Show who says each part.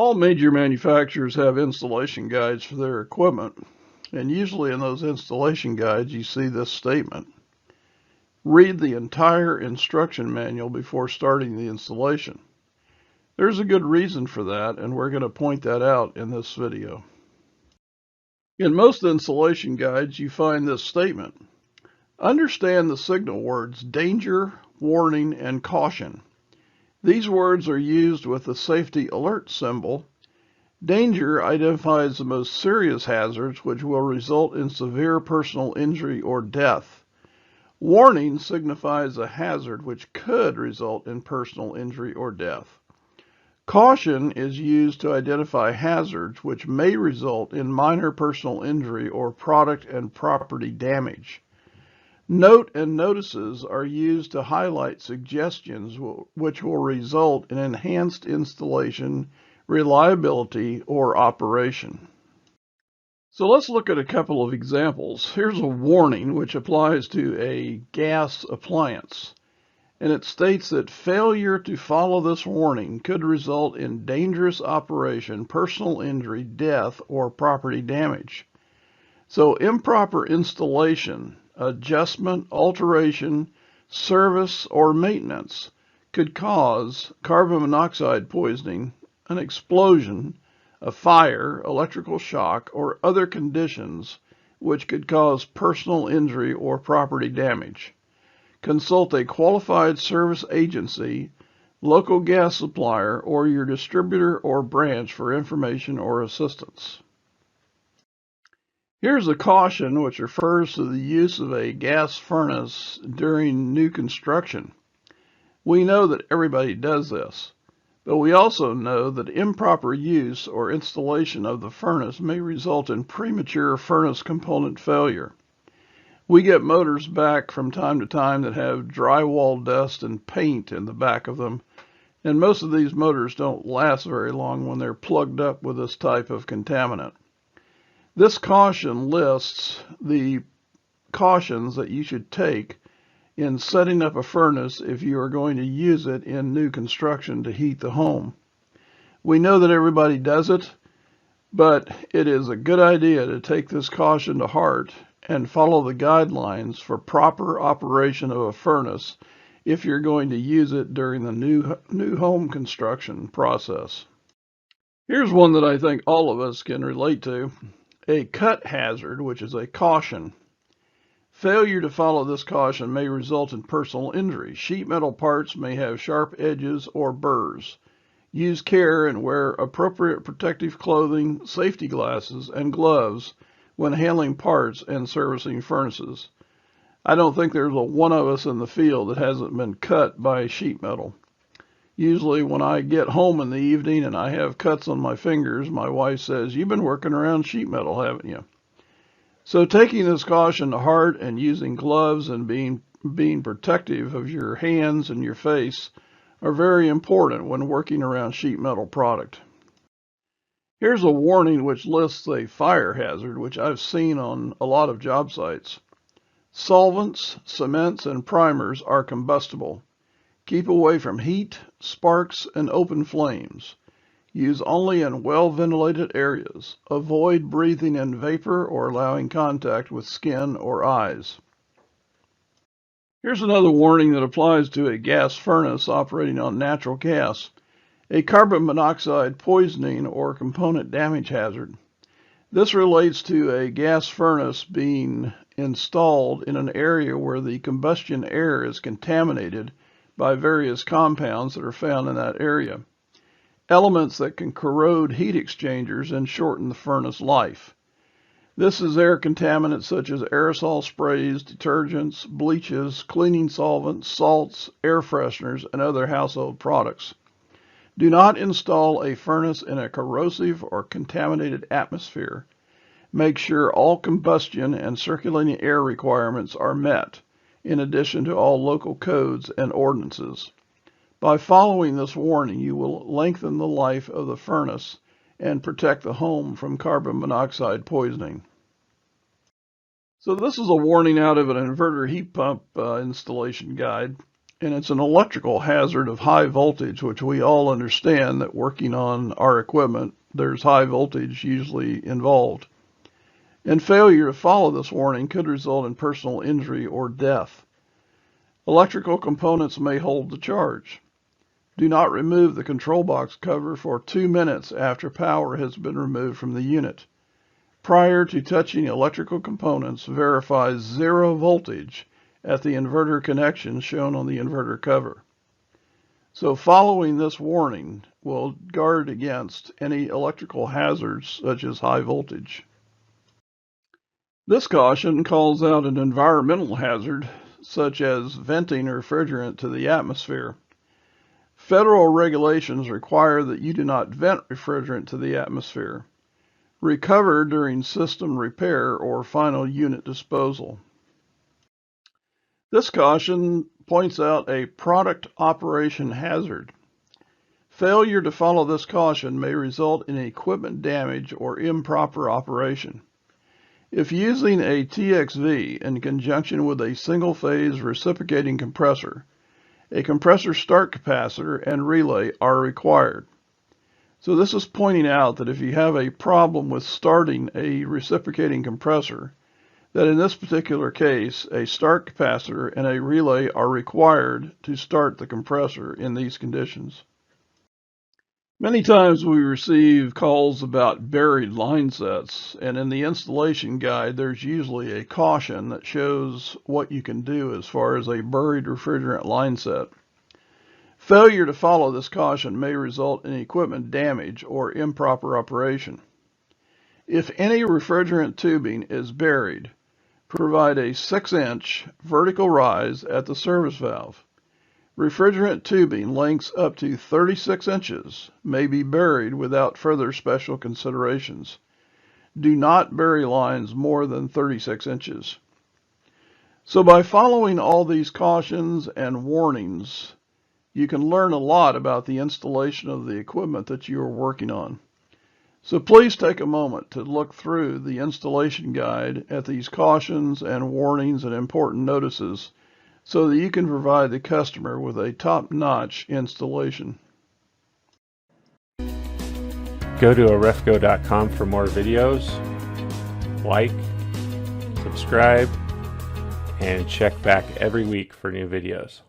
Speaker 1: All major manufacturers have installation guides for their equipment, and usually in those installation guides you see this statement. Read the entire instruction manual before starting the installation. There's a good reason for that, and we're going to point that out in this video. In most installation guides you find this statement. Understand the signal words danger, warning, and caution. These words are used with the safety alert symbol. Danger identifies the most serious hazards which will result in severe personal injury or death. Warning signifies a hazard which could result in personal injury or death. Caution is used to identify hazards which may result in minor personal injury or product and property damage. Note and notices are used to highlight suggestions which will result in enhanced installation, reliability, or operation. So let's look at a couple of examples. Here's a warning which applies to a gas appliance, and it states that failure to follow this warning could result in dangerous operation, personal injury, death, or property damage. So improper installation, adjustment, alteration, service, or maintenance could cause carbon monoxide poisoning, an explosion, a fire, electrical shock, or other conditions which could cause personal injury or property damage. Consult a qualified service agency, local gas supplier, or your distributor or branch for information or assistance. Here's a caution which refers to the use of a gas furnace during new construction. We know that everybody does this, but we also know that improper use or installation of the furnace may result in premature furnace component failure. We get motors back from time to time that have drywall dust and paint in the back of them, and most of these motors don't last very long when they're plugged up with this type of contaminant. This caution lists the cautions that you should take in setting up a furnace if you are going to use it in new construction to heat the home. We know that everybody does it, but it is a good idea to take this caution to heart and follow the guidelines for proper operation of a furnace if you're going to use it during the new home construction process. Here's one that I think all of us can relate to. A cut hazard, which is a caution. Failure to follow this caution may result in personal injury. Sheet metal parts may have sharp edges or burrs. Use care and wear appropriate protective clothing, safety glasses, and gloves when handling parts and servicing furnaces. I don't think there's a one of us in the field that hasn't been cut by sheet metal. Usually when I get home in the evening and I have cuts on my fingers, my wife says, "You've been working around sheet metal, haven't you?" So taking this caution to heart and using gloves and being protective of your hands and your face are very important when working around sheet metal product. Here's a warning which lists a fire hazard, which I've seen on a lot of job sites. Solvents, cements, and primers are combustible. Keep away from heat, sparks, and open flames. Use only in well-ventilated areas. Avoid breathing in vapor or allowing contact with skin or eyes. Here's another warning that applies to a gas furnace operating on natural gas. A carbon monoxide poisoning or component damage hazard. This relates to a gas furnace being installed in an area where the combustion air is contaminated by various compounds that are found in that area. Elements that can corrode heat exchangers and shorten the furnace life. This is air contaminants such as aerosol sprays, detergents, bleaches, cleaning solvents, salts, air fresheners, and other household products. Do not install a furnace in a corrosive or contaminated atmosphere. Make sure all combustion and circulating air requirements are met, in addition to all local codes and ordinances. By following this warning, you will lengthen the life of the furnace and protect the home from carbon monoxide poisoning. So this is a warning out of an inverter heat pump installation guide. and it's an electrical hazard of high voltage, which we all understand that working on our equipment, there's high voltage usually involved. And failure to follow this warning could result in personal injury or death. Electrical components may hold the charge. Do not remove the control box cover for 2 minutes after power has been removed from the unit. Prior to touching electrical components, verify 0 voltage at the inverter connection shown on the inverter cover. So following this warning will guard against any electrical hazards such as high voltage. This caution calls out an environmental hazard such as venting refrigerant to the atmosphere. Federal regulations require that you do not vent refrigerant to the atmosphere. Recover during system repair or final unit disposal. This caution points out a product operation hazard. Failure to follow this caution may result in equipment damage or improper operation. If using a TXV in conjunction with a single-phase reciprocating compressor, a compressor start capacitor and relay are required. So this is pointing out that if you have a problem with starting a reciprocating compressor, that in this particular case, a start capacitor and a relay are required to start the compressor in these conditions. Many times we receive calls about buried line sets, and in the installation guide there's usually a caution that shows what you can do as far as a buried refrigerant line set. Failure to follow this caution may result in equipment damage or improper operation. If any refrigerant tubing is buried, provide a 6-inch vertical rise at the service valve. Refrigerant tubing lengths up to 36 inches may be buried without further special considerations. Do not bury lines more than 36 inches. So by following all these cautions and warnings, you can learn a lot about the installation of the equipment that you are working on. So please take a moment to look through the installation guide at these cautions and warnings and important notices so that you can provide the customer with a top-notch installation.
Speaker 2: Go to arefco.com for more videos, like, subscribe, and check back every week for new videos.